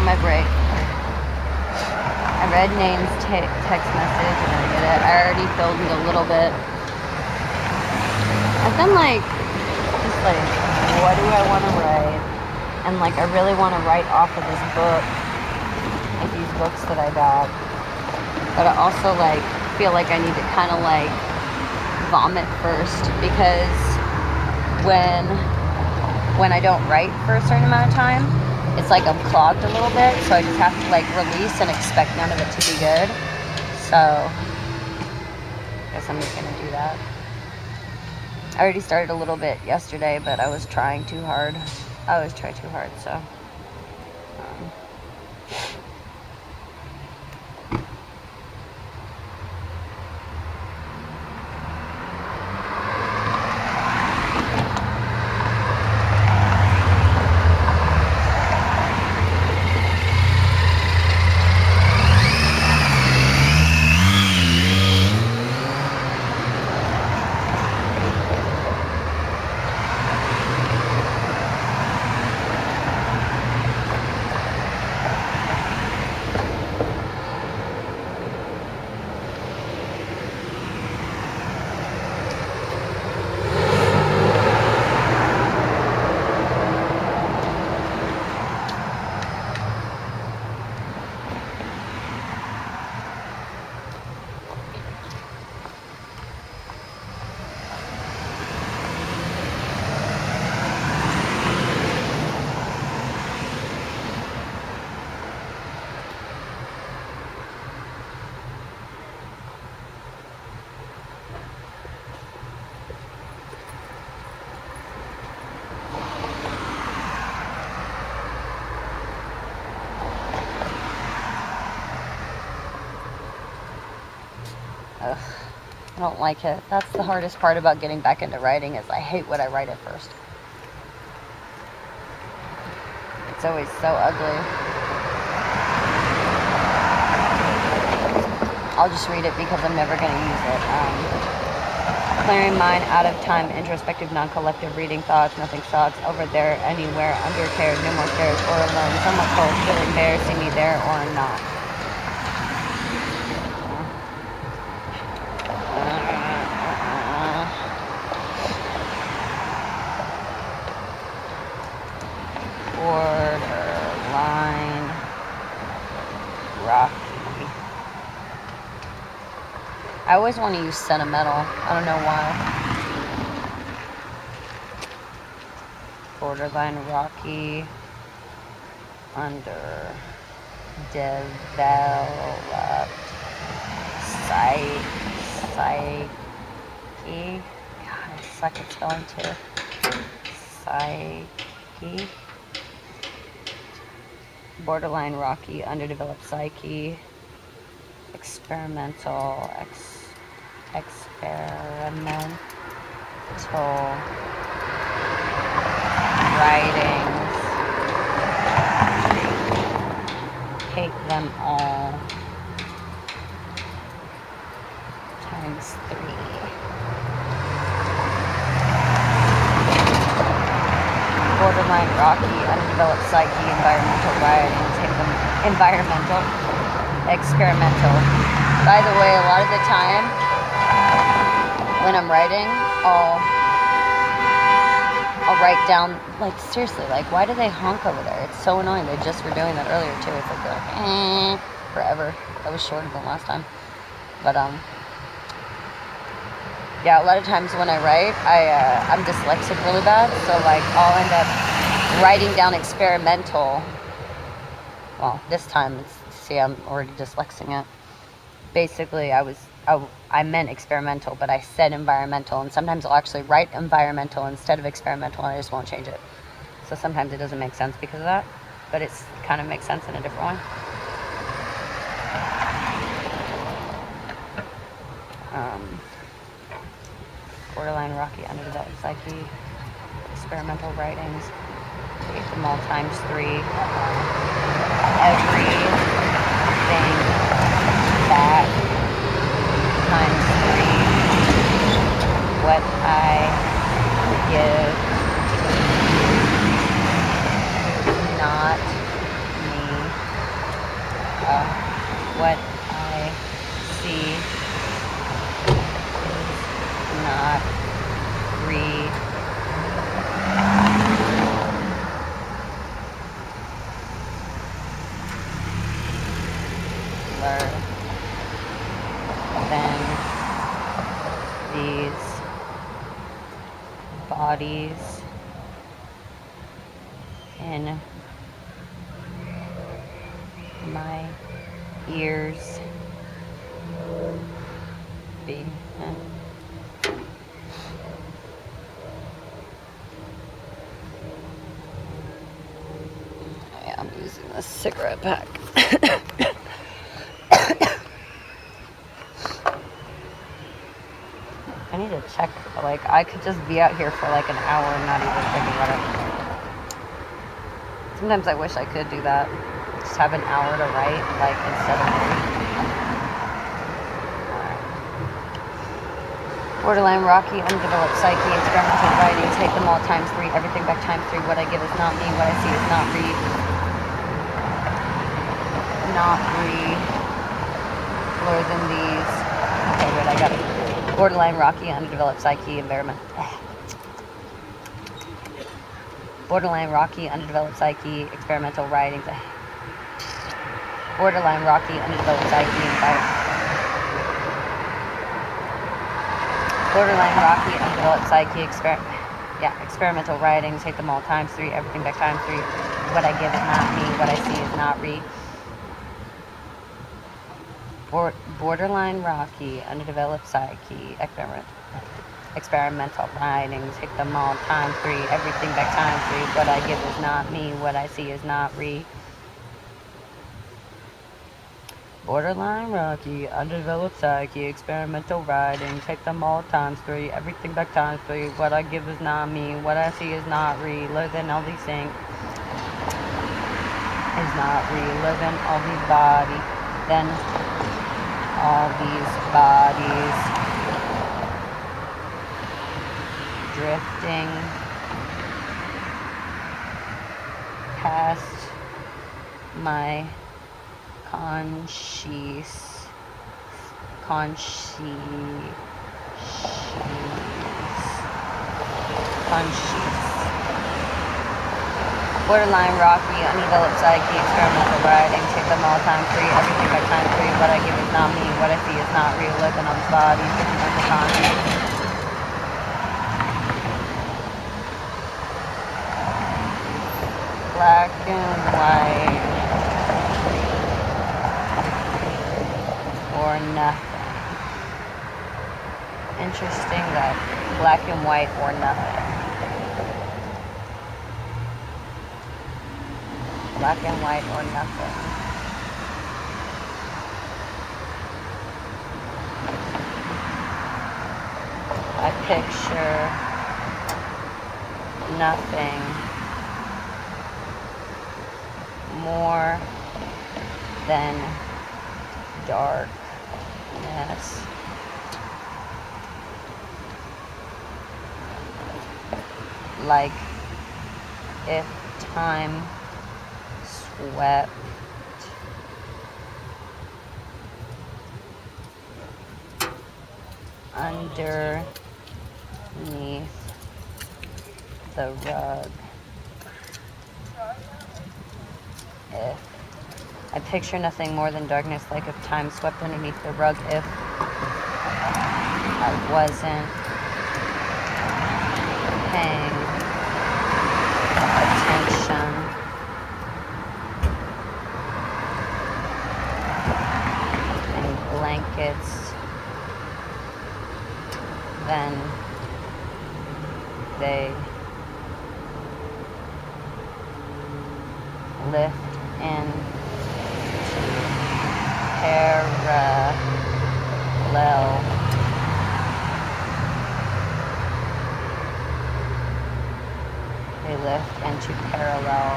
on my break. I read Name's text message and I get it. I already filled it a little bit. I've been like, just like, what do I want to write? And like, I really want to write off of this book, like these books that I got. But I also like feel like I need to kind of like vomit first, because when I don't write for a certain amount of time, it's like I'm clogged a little bit, so I just have to like release and expect none of it to be good. So I guess I'm just gonna do that. I already started a little bit yesterday, but I was trying too hard. I always try too hard, so ugh, I don't like it. That's the hardest part about getting back into writing, is I hate what I write at first. It's always so ugly. I'll just read it because I'm never going to use it. Clearing mind, out of time, introspective, non-collective, reading thoughts, nothing sucks, over there, anywhere, under cares, no more cares, or alone, somewhat cold, feeling there, see me there, or not. Borderline rocky. I always want to use sentimental. I don't know why. Borderline rocky. Underdeveloped. Psyche. God, I suck at spelling too. Psyche. Borderline rocky, underdeveloped psyche, experimental writings, hate them all, times 3. Borderline rocky, underdeveloped psyche, environmental writings, hate them, environmental, experimental. By the way, a lot of the time when I'm writing, I'll write down, like, seriously, like, why do they honk over there? It's so annoying. They just were doing that earlier too. It's like they're like, forever. That was shorter than last time. But yeah, a lot of times when I write, I'm dyslexic really bad, so like I'll end up writing down experimental. Well, this time see, I'm already dyslexing it. Basically, I meant experimental, but I said environmental, and sometimes I'll actually write environmental instead of experimental, and I just won't change it. So sometimes it doesn't make sense because of that, but it kind of makes sense in a different way. Borderline rocky, underdeveloped psyche, experimental writings, hate them all times 3, everything back times 3, what I give, not me. bodies in my ears be. I'm using this cigarette pack. I need to check, like, I could just be out here for like an hour and not even think about it. Sometimes I wish I could do that. Just have an hour to write, like, instead of borderline rocky, undeveloped psyche, experimental writing, take them all times 3, everything back times 3, what I give is not me, what I see is not me. Not me. Lower than these. Okay, wait, I got it. Borderline rocky, undeveloped psyche, environment. Borderline rocky, undeveloped psyche, experimental writing. Borderline rocky, undeveloped psyche, environment. Borderline rocky, undeveloped psyche, experimental writing, take them all times 3, everything back times 3. What I give is not me, what I see is not re. Borderline rocky, undeveloped psyche, experimental writing, take them all times 3, everything back times 3. What I give is not me, what I see is not re. Borderline rocky, undeveloped psyche, experimental writing, take them all times 3, everything back times 3. What I give is not me, what I see is not re. Lower than all these things is not re. Lower than all these bodies, then all these bodies drifting past my conscious borderline rocky, undeveloped psyche, experimental writing, take them all time 3, everything by time 3. What I give is not me, what I see is not real. Living on this body, different than the conscious. Black and white, or nothing. Interesting that black and white or nothing. Black and white or nothing. I picture nothing more than darkness. Like if time swept underneath the rug. If I picture nothing more than darkness, like if time swept underneath the rug, if I wasn't paying attention. And blankets, then they lift into parallel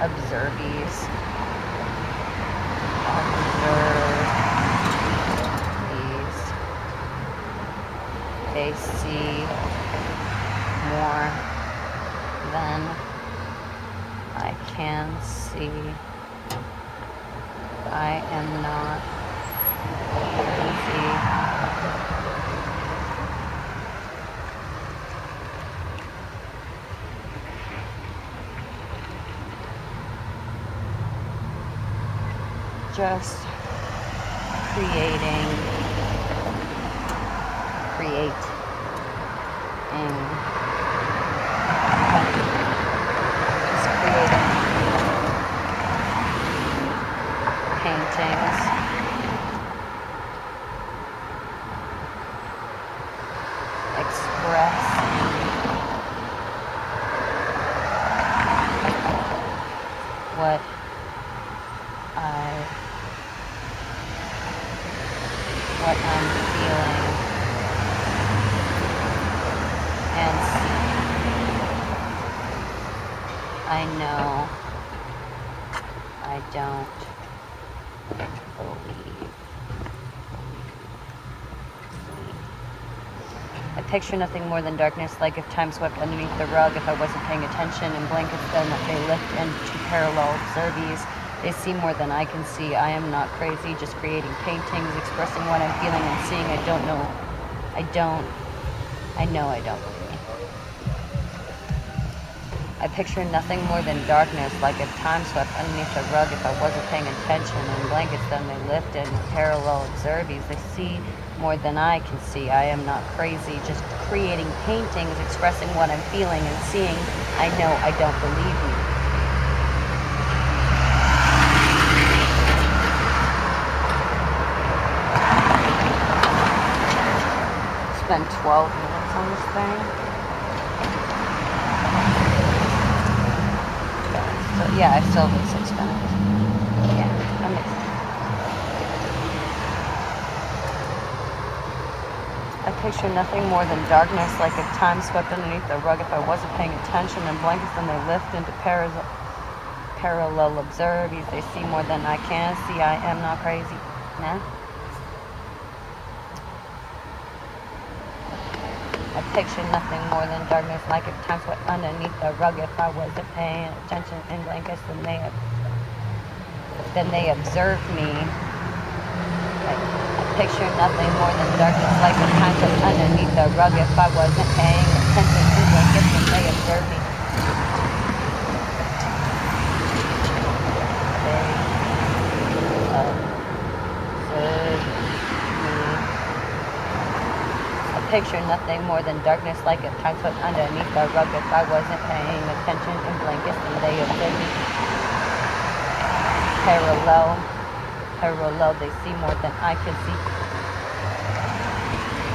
observees. They see more than I can see. I am not easy. Just create just creating paintings. Expressing what I'm feeling and see. I know I don't believe. I picture nothing more than darkness, like if time swept underneath the rug, if I wasn't paying attention, and blankets then that they lift into parallel observies. They see more than I can see. I am not crazy, just creating paintings, expressing what I'm feeling and seeing. I know I don't believe. I picture nothing more than darkness, like if time swept underneath the rug, if I wasn't paying attention, and blankets then they lift into parallel observies. They see more than I can see. I am not crazy, just creating paintings, expressing what I'm feeling and seeing. I know I don't believe me. Spend 12 minutes on this thing. So yeah, I still have 6 minutes. Yeah, I'm excited. I picture nothing more than darkness, like if time swept underneath the rug, if I wasn't paying attention, and blankets then they lift into parallel observies. They see more than I can see. I am not crazy. Nah. I picture nothing more than darkness, like if time swept underneath the rug, if I wasn't paying attention, in blankets, then they observed me. I picture nothing more than darkness, like if time swept underneath the rug, if I wasn't paying attention, in blankets, then they observed me. Picture nothing more than darkness, like if time swept underneath the rug, if I wasn't paying attention, in blankets, and they observed me. Parallel, they see more than I can see.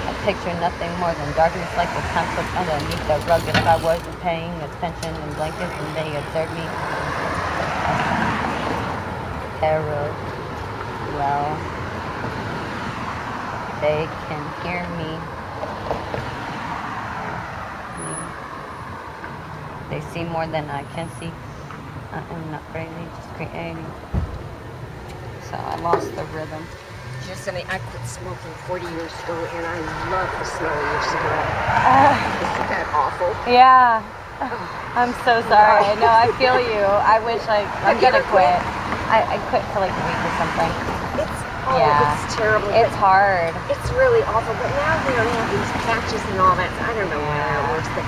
I picture nothing more than darkness, like if time swept underneath the rug, if I wasn't paying attention, in blankets, and they observed me. Parallel, they can hear me. They see more than I can see. I am not crazy, just creating. So I lost the rhythm. Just something, I quit smoking 40 years ago, and I love the smell of your cigarette. Isn't that awful? Yeah. I'm so sorry. No, I feel you. I wish I'm gonna quit. I quit for like a week or something. It's terrible. It's hard. It's really awful. But now they don't have these patches and all that. So I don't know why that works. But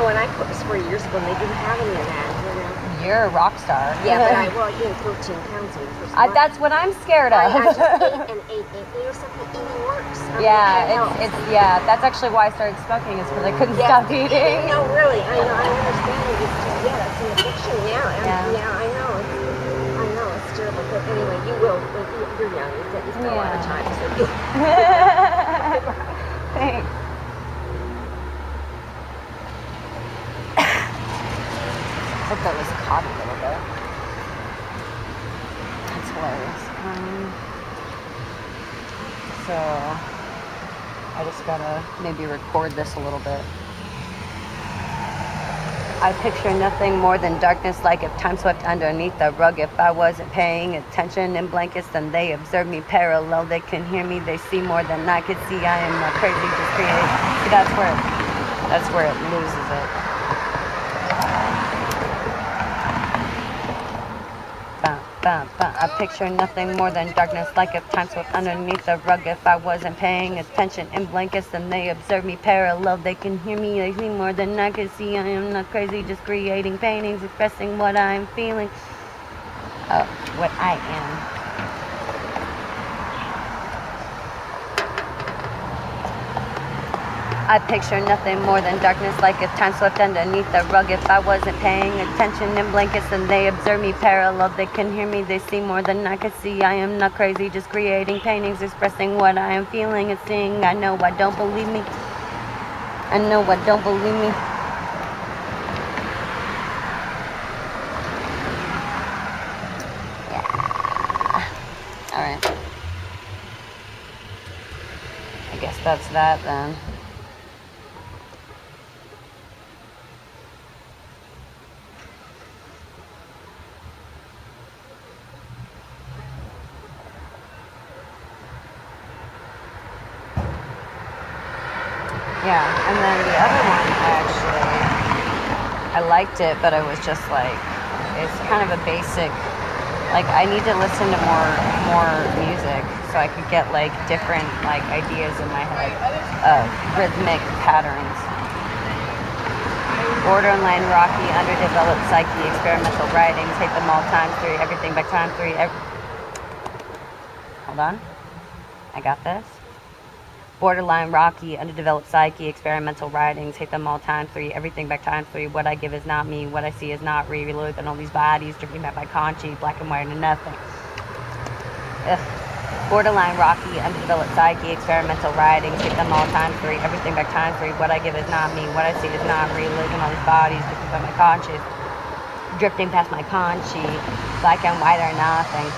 when I quit was 40 years ago, and they didn't have any of that. You're a rock star. Yeah, but I gained 13 pounds in the first month. That's what I'm scared of. I just ate. Something eating works. That's actually why I started smoking, is because I couldn't stop eating. No, really. I know. I understand it. It's an addiction now. I know. It's terrible. But anyway, you will. You're young. You've got a lot of time. So Thanks. I hope that was caught a little bit. That's hilarious. So I just gotta maybe record this a little bit. I picture nothing more than darkness, like if time swept underneath the rug, if I wasn't paying attention, in blankets, then they observe me. Parallel, they can hear me, they see more than I could see. I am not crazy, just creating. See, that's where it loses it. I picture nothing more than darkness, like if time swept underneath the rug, if I wasn't paying attention, in blankets, then they observe me. Parallel, they can hear me, they see more than I can see. I am not crazy, just creating paintings, expressing what I'm feeling. What I am. I picture nothing more than darkness, like if time slipped underneath the rug. If I wasn't paying attention in blankets, then they observe me parallel. They can hear me, they see more than I can see. I am not crazy, just creating paintings, expressing what I am feeling and seeing. I know I don't believe me. I know I don't believe me. Yeah. Alright. I guess that's that then. Yeah, and then the other one, I liked it, but I was just like, it's kind of a basic, like I need to listen to more music so I could get like different like ideas in my head of rhythmic patterns. Borderline rocky, underdeveloped psyche, experimental writings, hate them all times three, everything by time three. Hold on, I got this. Borderline rocky, underdeveloped psyche, experimental writings, hate them all times three, everything by times three. What I give is not me, what I see is not real. Look at all these bodies, dripping back by conchy, black and white and nothing. Ugh. Borderline rocky, underdeveloped psyche, experimental writings, hate them all times three, everything by times three. What I give is not me, what I see is not real. Look at all these bodies, dripping by my conscience, drifting past my conchy, black and white or nothing.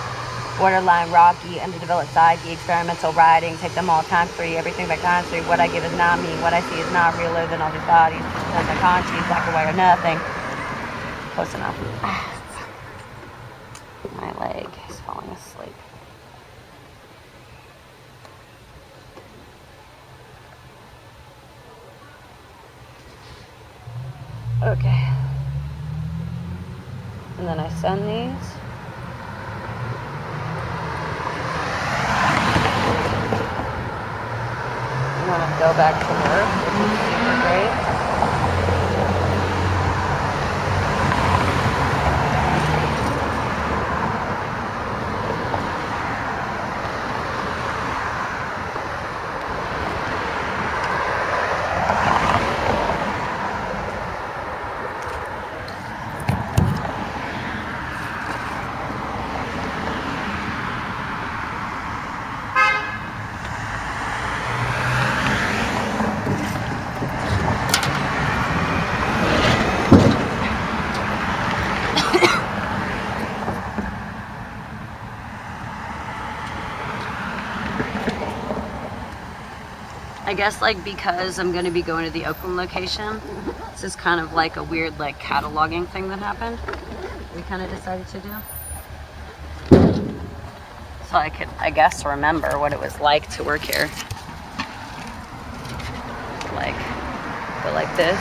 Borderline rocky, underdeveloped psyche, experimental writings, take them all times three, everything by times three. What I give is not me, what I see is not realer than all these bodies. Like my conscience, black or white or nothing. Close enough. My leg is falling asleep. Okay. And then I send these. I'm gonna go back to work, which is super great. I guess like because I'm going to be going to the Oakland location, this is kind of like a weird like cataloging thing that happened. We kind of decided to do. So I could, I guess, remember what it was like to work here. Like, go like this.